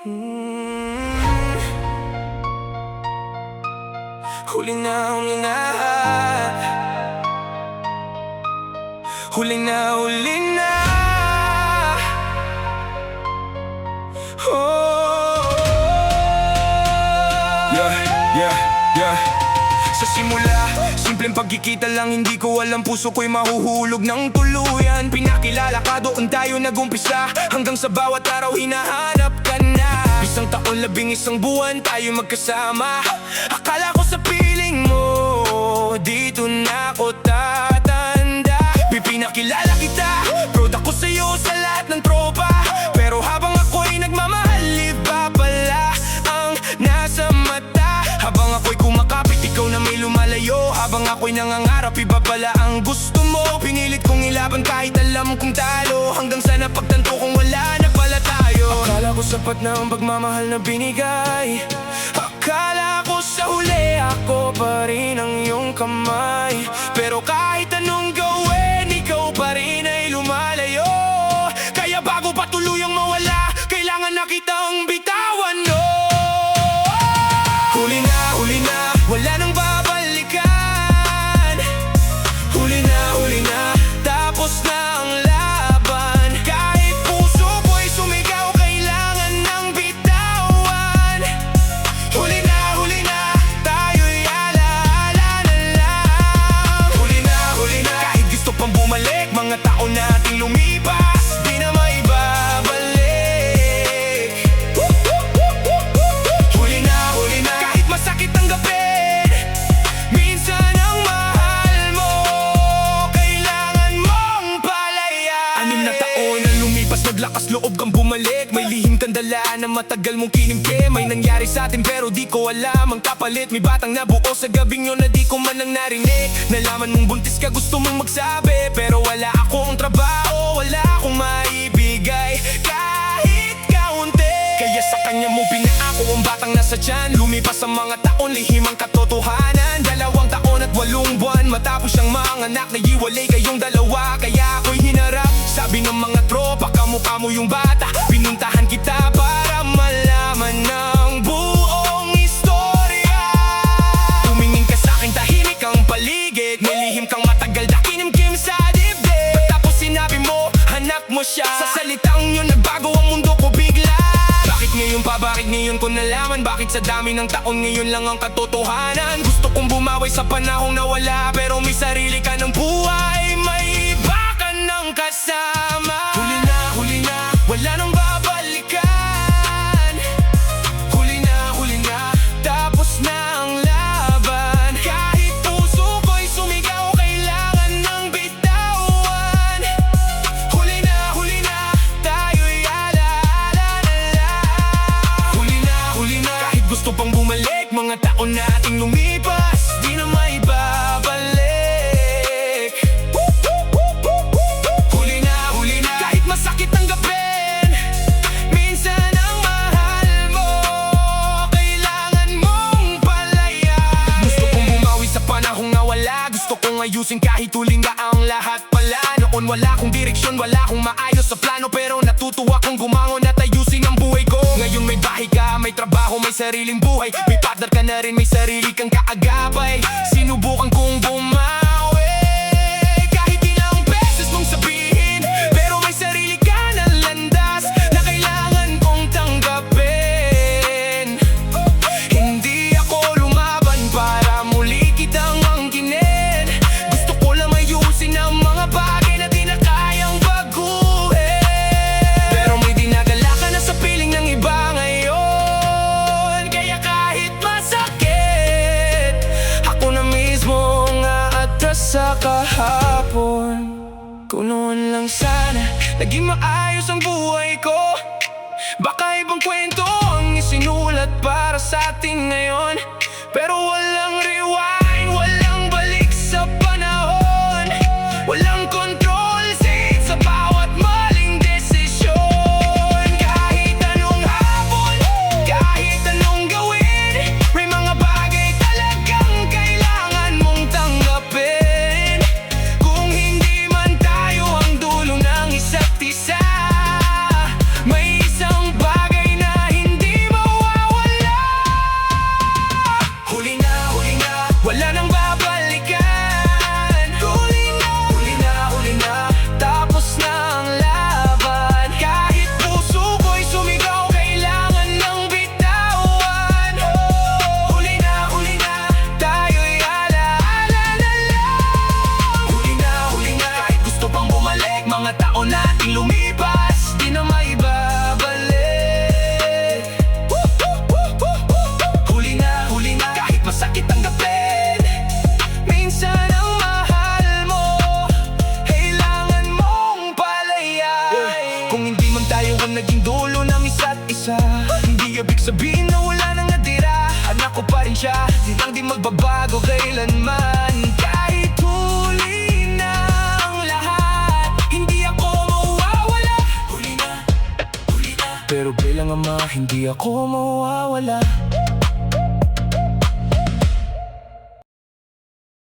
Hmm. Huli na, huli na. Huli na, huli na. Oh. Yeah. Sa simula, simpleng pagkikita lang, hindi ko alam, puso ko'y mahuhulog ng tuluyan. Pinakilala ka, doon tayo nagumpisa, hanggang sa bawat araw hinahanap ka na. Isang taon, 11 buwan, tayo magkasama. Akala ko sa piling mo, dito na ako tatanda. Pinakilala kita, proud ako sa'yo sa lahat ng tropa. Pero habang ako'y nagmamahal, iba pala ang nasa mata. Habang ako'y kumakapit, ikaw na may lumalayo. Habang ako'y nangangarap, iba pala ang gusto mo. Pinilit kong ilaban kahit alam kong talo, hanggang sa napagtanto kong wala na pala tayo. Akala ko sapat na ang pagmamahal na binigay. Akala ko sa huli, ako pa rin ang iyong kamay. Pero kahit anong gawin, ikaw pa rin ay lumalayo. Kaya bago pa tuluyang mawala, kailangan na kitang bitawan, no? Huli na, wala nang babalikan. Huli na, tapos na ang laban. Kahit puso ko'y sumigaw, kailangan ng bitawan. Huli na, tayo'y alaala na lang. Huli na, kahit gusto pang bumalik, mga taon nating lumipas, di na maibabalik. Huli na, kahit masakit tanggapin, minsan ang mahal mo, kailangan mong palayan. 6 na taon na lumipas, naglakas loob kang bumalik. May lihim kang dala na matagal mong kinimkim. May nangyari sa atin pero di ko alam ang kapalit. May batang nabuo sa gabing yun na di ko man ang narinig. Nalaman mong buntis ka, gusto mong magsabi, pero wala akong trabaho, wala akong maibigay kahit kaunti. Kaya sa kanya mo pinaako ang batang nasa tiyan. Lumipas ang mga taon, lihim ang katotohanan. 2 taon at 8 buwan matapos siyang manganak, naiwalay kayong dalawa. Kaya ako'y hinarap, sabi ng mga tropa, kamukha mo yung bata. Pinuntahan kita para malaman ng buong istorya. Tumingin ka sa'kin, tahimik ang paligid. May lihim kang matagal na kinimkim sa dibdib. Tapos sinabi mo, hanap mo siya. Sa salitang yun, nagbago ang mundo ko bigla. Bakit ngayon pa, bakit ngayon ko nalaman? Bakit sa dami ng taon ngayon lang ang katotohanan? Gusto kong bumawi sa panahong nawala, pero may sarili ka ng buhay, may iba ka ng kasama. Huli na, wala nang babalikan. Huli na, tapos na ang laban. Kahit puso ko'y sumigaw, kailangan ng bitawan. Huli na, tayo'y alaala na lang. Huli na, kahit gusto pang bumalik, mga taon nating lumipas, di na maibabalik. Huli na, kahit masakit tanggapin, minsan ang mahal mo, kailangan mong palayan. Gusto kong bumawi sa panahong nawala. Gusto kong ayusin kahit huling na ang lahat pala. Noon wala akong direksyon, wala akong maayos sa plano, pero natutuwa kong gumangon at ayusin ang buhay ko. Ngayon may bahay ka, may trabaho, may sariling buhay. May partner ka na rin, may sarili kang kaagapay. Sinubukan kong bumawi, kahit ilang beses mong sabihin, pero may sarili ka na landas na kailangan kong tanggapin. Hindi ako lumaban para muli kitang angkinin. Gusto ko lang ayusin ang mga bagay na di na kayang baguhin. Pero may dinadala ka na sa piling ng iba ngayon. Kaya kahit masakit, ako na mismo ang aatras sa kahapon. Kung noon lang sana naging maayos ang buhay ko, baka ibang kwento ang isinulat para sa atin ngayon. Pero walang rewind, walang balik sa panahon, walang control seat sa bawat maling desisyon. Kahit anong hapon, kahit anong gawin, may mga bagay talagang kailangan mong tanggapin. Kung hindi man tayo ang dulo ng isa't isa, dulo ng isa't isa. Hindi ibig sabihin na wala nang natira. Anak ko pa rin siya, di lang di magbabago kailanman. Kahit huli na ang lahat, hindi ako mawawala. Huli na, pero bilang ama, hindi ako mawawala.